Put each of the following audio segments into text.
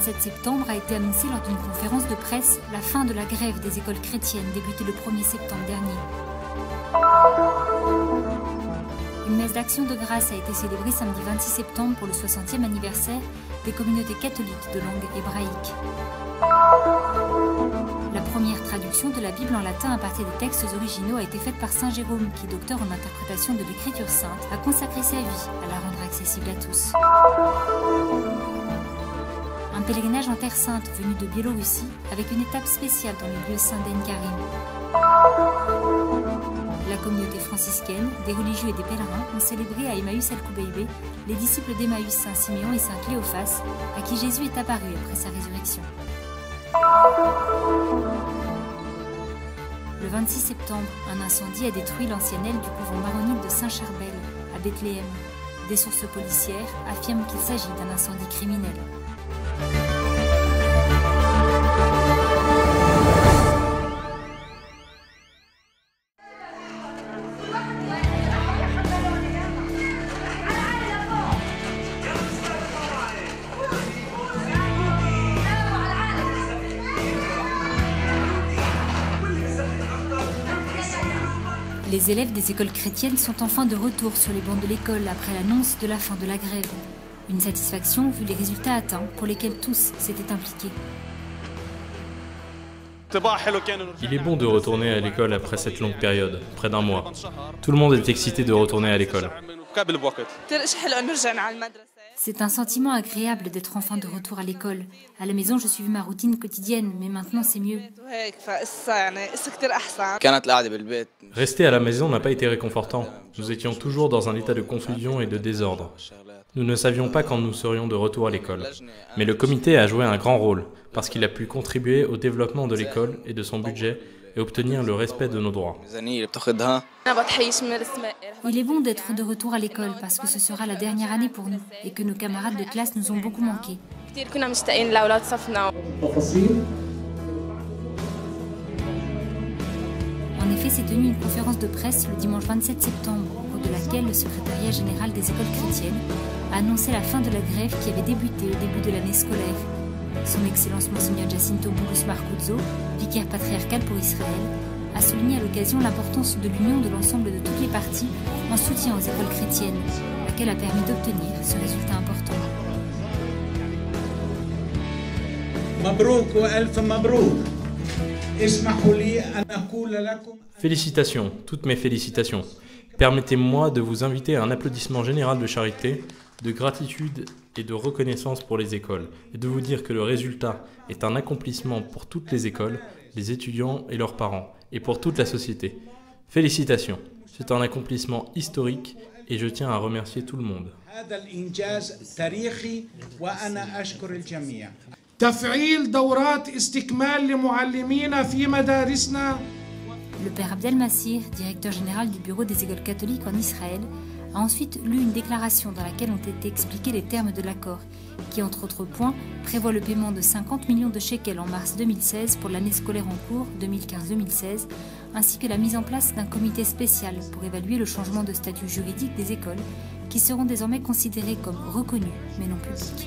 27 septembre a été annoncée lors d'une conférence de presse la fin de la grève des écoles chrétiennes débutée le 1er septembre dernier. Une messe d'action de grâce a été célébrée samedi 26 septembre pour le 60e anniversaire des communautés catholiques de langue hébraïque. La première traduction de la Bible en latin à partir des textes originaux a été faite par Saint Jérôme qui, docteur en interprétation de l'Écriture sainte, a consacré sa vie à la rendre accessible à tous. Un pèlerinage en Terre Sainte venu de Biélorussie avec une étape spéciale dans le lieu saint d'En Karim. La communauté franciscaine, des religieux et des pèlerins ont célébré à Emmaüs el-Koubeibé les disciples d'Emmaüs Saint Siméon et Saint Cléophas à qui Jésus est apparu après sa résurrection. Le 26 septembre, un incendie a détruit l'ancienne aile du couvent maronite de Saint-Charbel, à Bethléem. Des sources policières affirment qu'il s'agit d'un incendie criminel. Les élèves des écoles chrétiennes sont enfin de retour sur les bancs de l'école après l'annonce de la fin de la grève. Une satisfaction vu les résultats atteints pour lesquels tous s'étaient impliqués. Il est bon de retourner à l'école après cette longue période, près d'un mois. Tout le monde est excité de retourner à l'école. C'est un sentiment agréable d'être enfin de retour à l'école. À la maison, je suivais ma routine quotidienne, mais maintenant c'est mieux. Rester à la maison n'a pas été réconfortant. Nous étions toujours dans un état de confusion et de désordre. Nous ne savions pas quand nous serions de retour à l'école. Mais le comité a joué un grand rôle, parce qu'il a pu contribuer au développement de l'école et de son budget et obtenir le respect de nos droits. Il est bon d'être de retour à l'école parce que ce sera la dernière année pour nous et que nos camarades de classe nous ont beaucoup manqué. En effet, s'est tenue une conférence de presse le dimanche 27 septembre, au cours de laquelle le secrétariat général des écoles chrétiennes a annoncé la fin de la grève qui avait débuté au début de l'année scolaire. Son Excellence Monseigneur Jacinto Bulus Marcuzzo, vicaire patriarcal pour Israël, a souligné à l'occasion l'importance de l'union de l'ensemble de toutes les parties en soutien aux écoles chrétiennes, laquelle a permis d'obtenir ce résultat important. Félicitations, toutes mes félicitations. Permettez-moi de vous inviter à un applaudissement général de charité, de gratitude et de reconnaissance pour les écoles, et de vous dire que le résultat est un accomplissement pour toutes les écoles, les étudiants et leurs parents, et pour toute la société. Félicitations, c'est un accomplissement historique et je tiens à remercier tout le monde. Le père Abdel Massir, directeur général du bureau des écoles catholiques en Israël, a ensuite lu une déclaration dans laquelle ont été expliqués les termes de l'accord, qui, entre autres points, prévoit le paiement de 50 millions de shekels en mars 2016 pour l'année scolaire en cours 2015-2016, ainsi que la mise en place d'un comité spécial pour évaluer le changement de statut juridique des écoles, qui seront désormais considérées comme reconnues, mais non publiques.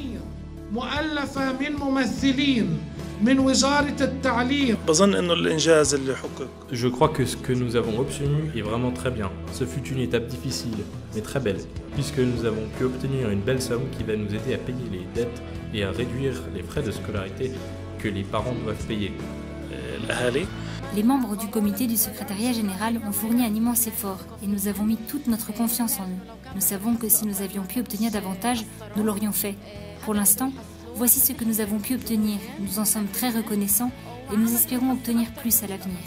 Je crois que ce que nous avons obtenu est vraiment très bien. Ce fut une étape difficile, mais très belle, puisque nous avons pu obtenir une belle somme qui va nous aider à payer les dettes et à réduire les frais de scolarité que les parents doivent payer. Les membres du comité du secrétariat général ont fourni un immense effort et nous avons mis toute notre confiance en eux. Nous savons que si nous avions pu obtenir davantage, nous l'aurions fait. Pour l'instant, voici ce que nous avons pu obtenir. Nous en sommes très reconnaissants et nous espérons obtenir plus à l'avenir.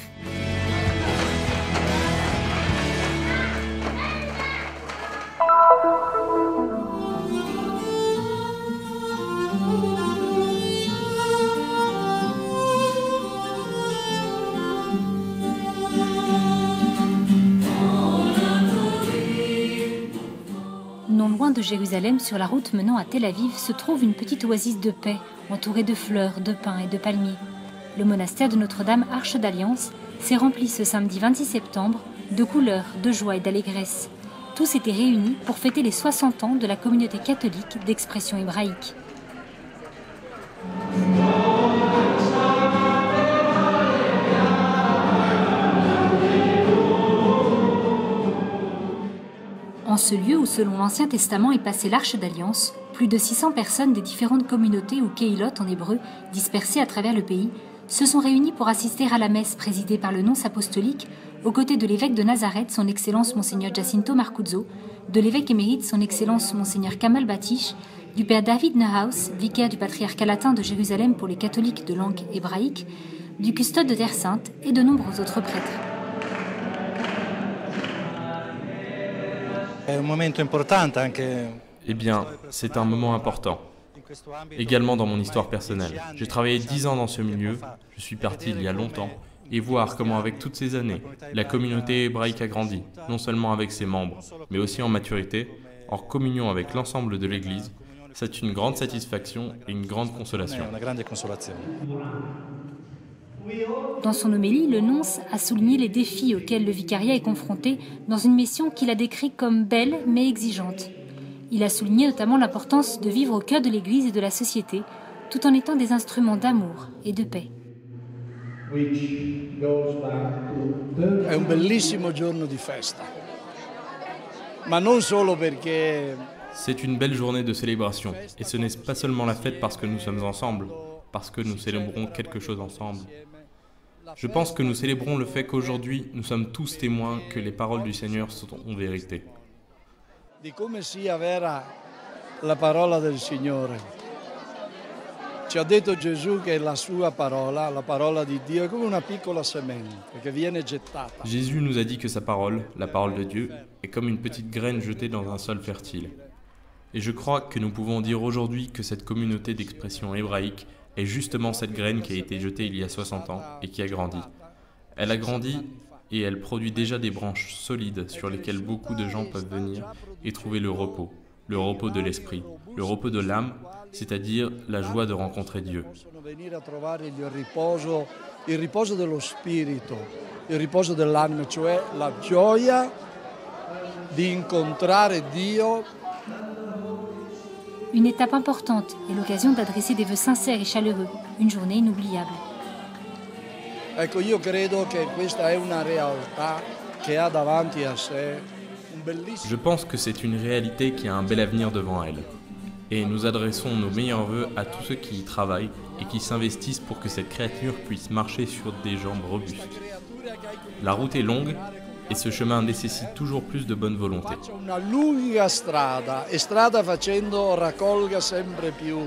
Non loin de Jérusalem, sur la route menant à Tel Aviv, se trouve une petite oasis de paix, entourée de fleurs, de pins et de palmiers. Le monastère de Notre-Dame Arche d'Alliance s'est rempli ce samedi 26 septembre de couleurs, de joie et d'allégresse. Tous étaient réunis pour fêter les 60 ans de la communauté catholique d'expression hébraïque. En ce lieu où, selon l'Ancien Testament, est passée l'Arche d'Alliance, plus de 600 personnes des différentes communautés ou Kehilot en hébreu, dispersées à travers le pays, se sont réunies pour assister à la messe présidée par le nonce apostolique, aux côtés de l'évêque de Nazareth, son Excellence Monseigneur Jacinto Marcuzzo, de l'évêque émérite, son Excellence Monseigneur Kamal Batish, du père David Neuhaus, vicaire du patriarcat latin de Jérusalem pour les catholiques de langue hébraïque, du custode de Terre Sainte et de nombreux autres prêtres. Eh bien, c'est un moment important. Également dans mon histoire personnelle. J'ai travaillé 10 ans dans ce milieu, je suis parti il y a longtemps, et voir comment avec toutes ces années, la communauté hébraïque a grandi, non seulement avec ses membres, mais aussi en maturité, en communion avec l'ensemble de l'Église, c'est une grande satisfaction et une grande consolation. Dans son homélie, le nonce a souligné les défis auxquels le vicariat est confronté dans une mission qu'il a décrite comme belle mais exigeante. Il a souligné notamment l'importance de vivre au cœur de l'Église et de la société, tout en étant des instruments d'amour et de paix. È un bellissimo giorno di festa, ma non solo perché c'est une belle journée de célébration, et ce n'est pas seulement la fête parce que nous sommes ensemble, parce que nous célébrons quelque chose ensemble. Je pense que nous célébrons le fait qu'aujourd'hui, nous sommes tous témoins que les paroles du Seigneur sont en vérité. Di come sia vera la parola del Signore. Ci ha detto Gesù che la sua parola, la parola di Dio, è come una piccola semente che viene gettata. Jésus nous a dit que sa parole, la parole de Dieu, est comme une petite graine jetée dans un sol fertile. Et je crois que nous pouvons dire aujourd'hui que cette communauté d'expression hébraïque est justement cette graine qui a été jetée il y a 60 ans et qui a grandi. Elle a grandi et elle produit déjà des branches solides sur lesquelles beaucoup de gens peuvent venir et trouver le repos de l'esprit, le repos de l'âme, c'est-à-dire la joie de rencontrer Dieu. Il riposo dello spirito, il riposo dell'anima, cioè la gioia di incontrare Dio. Une étape importante et l'occasion d'adresser des vœux sincères et chaleureux, une journée inoubliable. Ecco, io credo che questa è una realtà che ha davanti a sé un bellissimo. Je pense que c'est une réalité qui a un bel avenir devant elle. Et nous adressons nos meilleurs vœux à tous ceux qui y travaillent et qui s'investissent pour que cette créature puisse marcher sur des jambes robustes. La route est longue et ce chemin nécessite toujours plus de bonne volonté. Una lunga strada e strada facendo raccolga sempre più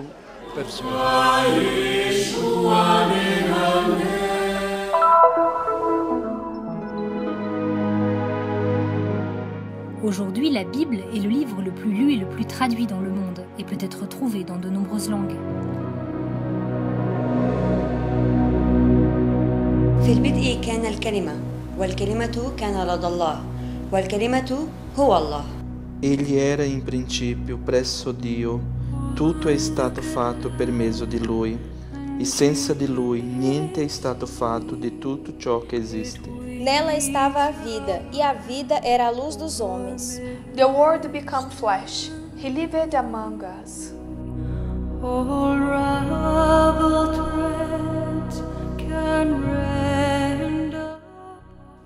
persone. Aujourd'hui, la Bible est le livre le plus lu et le plus traduit dans le monde et peut être trouvé dans de nombreuses langues. في البدء كان الكلمة والكلمة كان لدى الله والكلمة هو الله. Egli era in principio presso Dio, tutto è stato fatto per mezzo di Lui, e senza di Lui niente è stato fatto di tutto ciò che esiste. Nela estava a vida, e a vida era a luz dos homens. The Word became flesh. He lived among us.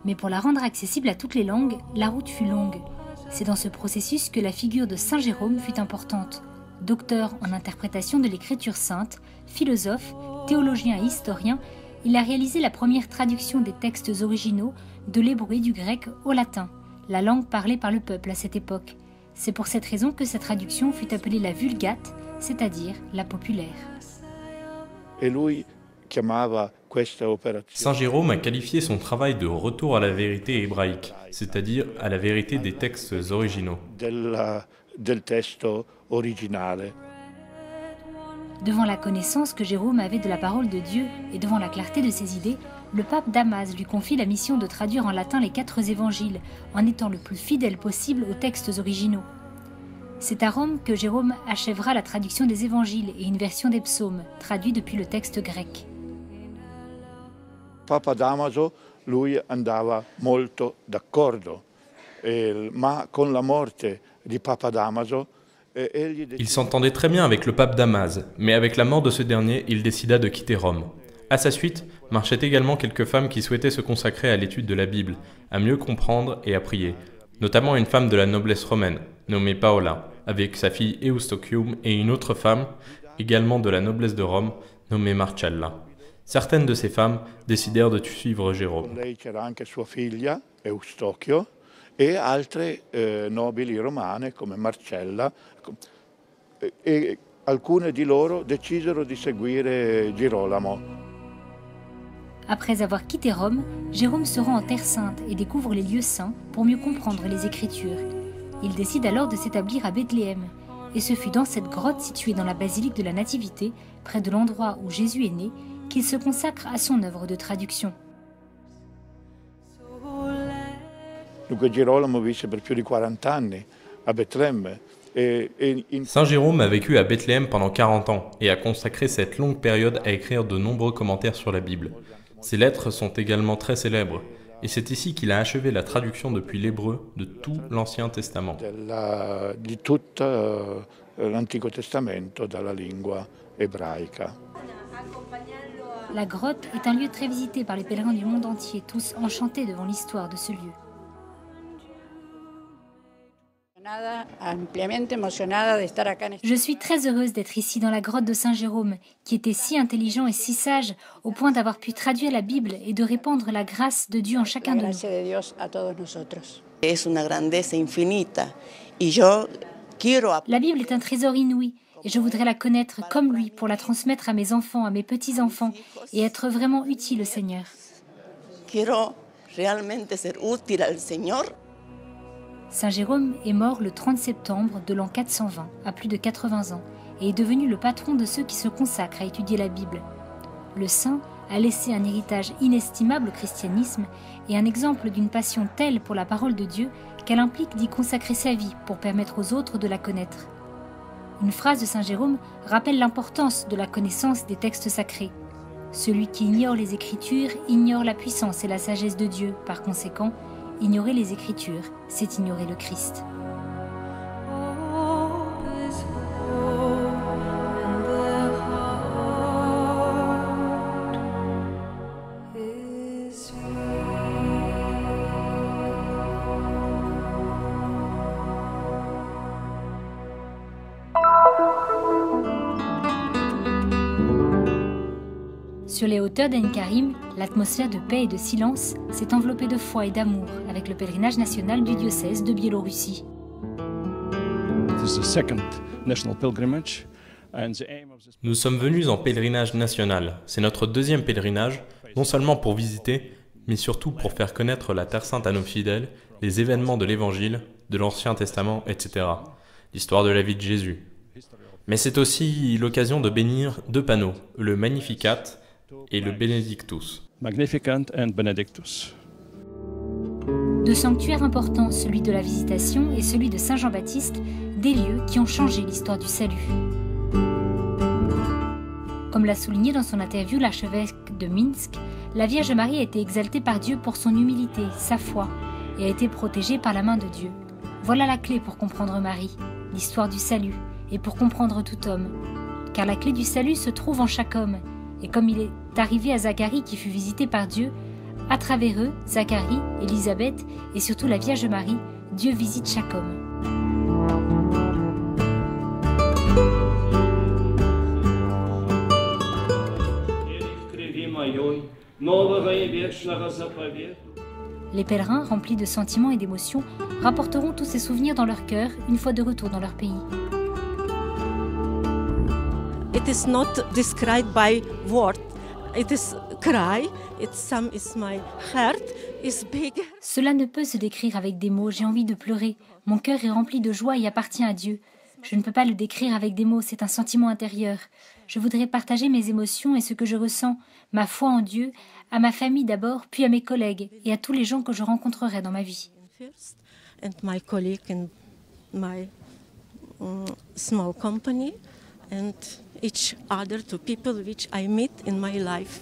Mais pour la rendre accessible à toutes les langues, la route fut longue. C'est dans ce processus que la figure de Saint Jérôme fut importante. Docteur en interprétation de l'écriture sainte, philosophe, théologien et historien, il a réalisé la première traduction des textes originaux de l'hébreu et du grec au latin, la langue parlée par le peuple à cette époque. C'est pour cette raison que cette traduction fut appelée la Vulgate, c'est-à-dire la populaire. Saint Jérôme a qualifié son travail de retour à la vérité hébraïque, c'est-à-dire à la vérité des textes originaux. Del testo originale. Devant la connaissance que Jérôme avait de la parole de Dieu et devant la clarté de ses idées, le pape Damas lui confie la mission de traduire en latin les 4 évangiles, en étant le plus fidèle possible aux textes originaux. C'est à Rome que Jérôme achèvera la traduction des évangiles et une version des psaumes, traduits depuis le texte grec. Papa Damaso, lui andava molto d'accordo, ma con la morte di Papa Damaso, il s'entendait très bien avec le pape Damas, mais avec la mort de ce dernier, il décida de quitter Rome. À sa suite, marchaient également quelques femmes qui souhaitaient se consacrer à l'étude de la Bible, à mieux comprendre et à prier. notamment une femme de la noblesse romaine, nommée Paola, avec sa fille Eustochium et une autre femme, également de la noblesse de Rome, nommée Marcella. Certaines de ces femmes décidèrent de suivre Jérôme. Con lei c'era anche sua figlia, Eustochio, e altre nobili romane come Marcella, e alcune di loro decisero di seguire Girolamo. Après avoir quitté Rome, Jérôme se rend en Terre Sainte et découvre les lieux saints pour mieux comprendre les Écritures. Il décide alors de s'établir à Bethléem, et ce fut dans cette grotte située dans la basilique de la Nativité, près de l'endroit où Jésus est né, qu'il se consacre à son œuvre de traduction. Dunque Girolamo visse per più di 40 anni a Betlemme. Saint Jérôme a vécu à Bethléem pendant 40 ans et a consacré cette longue période à écrire de nombreux commentaires sur la Bible. Ses lettres sont également très célèbres, et c'est ici qu'il a achevé la traduction depuis l'hébreu de tout l'Ancien Testament. Di tutto l'Antico Testamento dalla lingua ebraica. La grotte est un lieu très visité par les pèlerins du monde entier, tous enchantés devant l'histoire de ce lieu. Je suis très heureuse d'être ici dans la grotte de Saint Jérôme, qui était si intelligent et si sage au point d'avoir pu traduire la Bible et de répandre la grâce de Dieu en chacun de nous. La Bible est un trésor inouï et je voudrais la connaître comme lui pour la transmettre à mes enfants, à mes petits-enfants et être vraiment utile au Seigneur. Saint Jérôme est mort le 30 septembre de l'an 420, à plus de 80 ans, et est devenu le patron de ceux qui se consacrent à étudier la Bible. Le saint a laissé un héritage inestimable au christianisme et un exemple d'une passion telle pour la parole de Dieu qu'elle implique d'y consacrer sa vie pour permettre aux autres de la connaître. Une phrase de Saint Jérôme rappelle l'importance de la connaissance des textes sacrés. Celui qui ignore les Écritures ignore la puissance et la sagesse de Dieu. Par conséquent, ignorer les Écritures, c'est ignorer le Christ. Sur les hauteurs d'Ain Karim, l'atmosphère de paix et de silence s'est enveloppée de foi et d'amour avec le pèlerinage national du diocèse de Biélorussie. Nous sommes venus en pèlerinage national. C'est notre deuxième pèlerinage, non seulement pour visiter, mais surtout pour faire connaître la Terre Sainte à nos fidèles, les événements de l'Évangile, de l'Ancien Testament, etc. L'histoire de la vie de Jésus. Mais c'est aussi l'occasion de bénir deux panneaux, le Magnificat et le Benedictus. Magnificat and Benedictus. Deux sanctuaires importants, celui de la Visitation et celui de Saint Jean-Baptiste, des lieux qui ont changé l'histoire du salut. Comme l'a souligné dans son interview l'archevêque de Minsk, la Vierge Marie a été exaltée par Dieu pour son humilité, sa foi, et a été protégée par la main de Dieu. Voilà la clé pour comprendre Marie, l'histoire du salut, et pour comprendre tout homme. Car la clé du salut se trouve en chaque homme, et comme il est arrivé à Zacharie qui fut visité par Dieu, à travers eux, Zacharie, Élisabeth et surtout la Vierge Marie, Dieu visite chaque homme. Les pèlerins, remplis de sentiments et d'émotions, rapporteront tous ces souvenirs dans leur cœur une fois de retour dans leur pays. It is not described by word. It is cry. My heart is big. Cela ne peut se décrire avec des mots. J'ai envie de pleurer. Mon cœur est rempli de joie et appartient à Dieu. Je ne peux pas le décrire avec des mots. C'est un sentiment intérieur. Je voudrais partager mes émotions et ce que je ressens, ma foi en Dieu, à ma famille d'abord, puis à mes collègues et à tous les gens que je rencontrerai dans ma vie. And my colleague in my small company and each other to people which I meet in my life.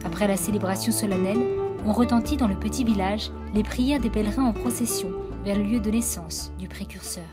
Après la célébration solennelle, on retentit dans le petit village les prières des pèlerins en procession vers le lieu de naissance du précurseur.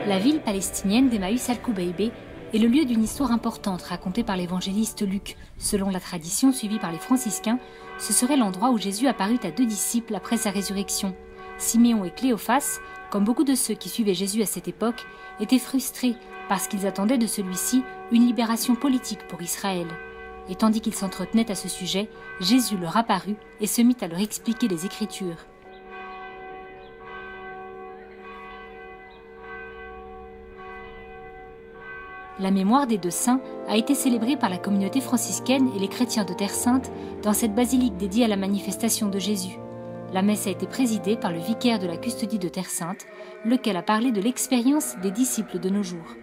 La ville palestinienne d'Emmaüs al-Kubaybé est le lieu d'une histoire importante racontée par l'évangéliste Luc. Selon la tradition suivie par les franciscains, ce serait l'endroit où Jésus apparut à 2 disciples après sa résurrection. Siméon et Cléophas, comme beaucoup de ceux qui suivaient Jésus à cette époque, étaient frustrés parce qu'ils attendaient de celui-ci une libération politique pour Israël. Et tandis qu'ils s'entretenaient à ce sujet, Jésus leur apparut et se mit à leur expliquer les Écritures. La mémoire des 2 saints a été célébrée par la communauté franciscaine et les chrétiens de Terre Sainte dans cette basilique dédiée à la manifestation de Jésus. La messe a été présidée par le vicaire de la custodie de Terre Sainte, lequel a parlé de l'expérience des disciples de nos jours.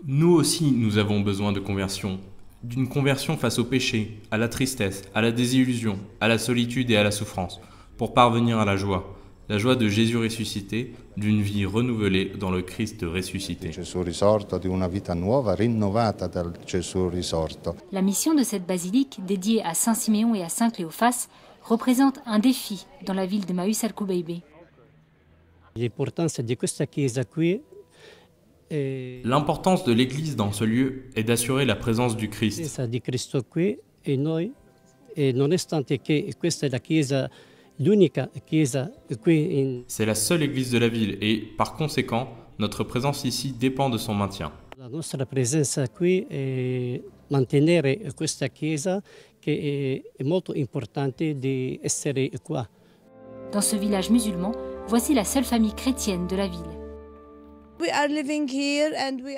Nous aussi, nous avons besoin de conversion. D'une conversion face au péché, à la tristesse, à la désillusion, à la solitude et à la souffrance, pour parvenir à la joie de Jésus ressuscité, d'une vie renouvelée dans le Christ ressuscité. La mission de cette basilique, dédiée à Saint Siméon et à Saint Cléophas, représente un défi dans la ville d'Emmaüs al-Kubaybé. L'importance de l'Église dans ce lieu est d'assurer la présence du Christ. C'est la seule Église de la ville et, par conséquent, notre présence ici dépend de son maintien. Dans ce village musulman, voici la seule famille chrétienne de la ville.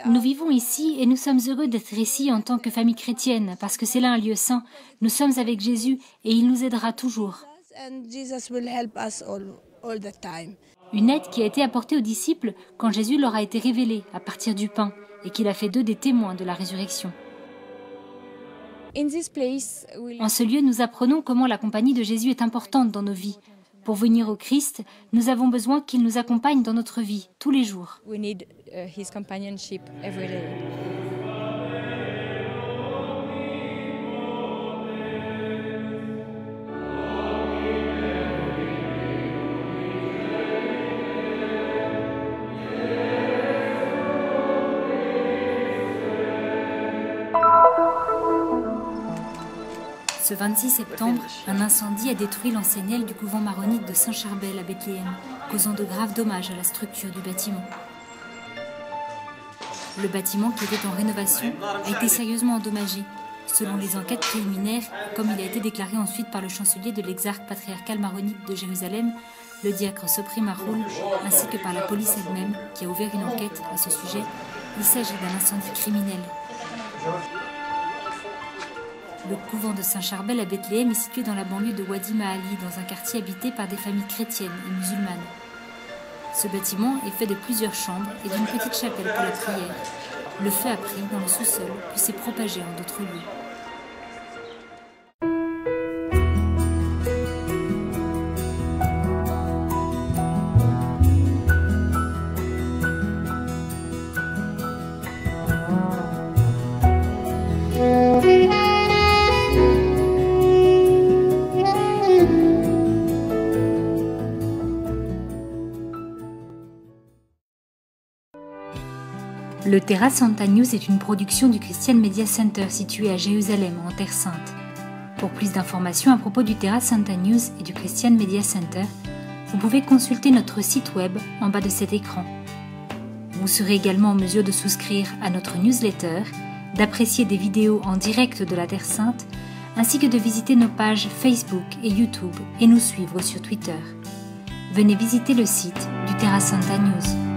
Nous vivons ici et nous sommes heureux d'être ici en tant que famille chrétienne parce que c'est là un lieu saint. Nous sommes avec Jésus et il nous aidera toujours. Une aide qui a été apportée aux disciples quand Jésus leur a été révélé à partir du pain et qu'il a fait d'eux des témoins de la résurrection. En ce lieu, nous apprenons comment la compagnie de Jésus est importante dans nos vies. Pour venir au Christ, nous avons besoin qu'il nous accompagne dans notre vie, tous les jours. Ce 26 septembre, un incendie a détruit l'enseignelle du couvent maronite de Saint-Charbel à Bethléem, causant de graves dommages à la structure du bâtiment. Le bâtiment, qui était en rénovation, a été sérieusement endommagé. Selon les enquêtes préliminaires, comme il a été déclaré ensuite par le chancelier de l'exarque patriarcal maronite de Jérusalem, le diacre Sopri Maroul, ainsi que par la police elle-même, qui a ouvert une enquête à ce sujet, il s'agit d'un incendie criminel. Le couvent de Saint-Charbel à Bethléem est situé dans la banlieue de Wadi Mahali, dans un quartier habité par des familles chrétiennes et musulmanes. Ce bâtiment est fait de plusieurs chambres et d'une petite chapelle pour la prière. Le feu a pris dans le sous-sol, puis s'est propagé en d'autres lieux. Le Terra Santa News est une production du Christian Media Center situé à Jérusalem, en Terre Sainte. Pour plus d'informations à propos du Terra Santa News et du Christian Media Center, vous pouvez consulter notre site web en bas de cet écran. Vous serez également en mesure de souscrire à notre newsletter, d'apprécier des vidéos en direct de la Terre Sainte, ainsi que de visiter nos pages Facebook et YouTube et nous suivre sur Twitter. Venez visiter le site du Terra Santa News.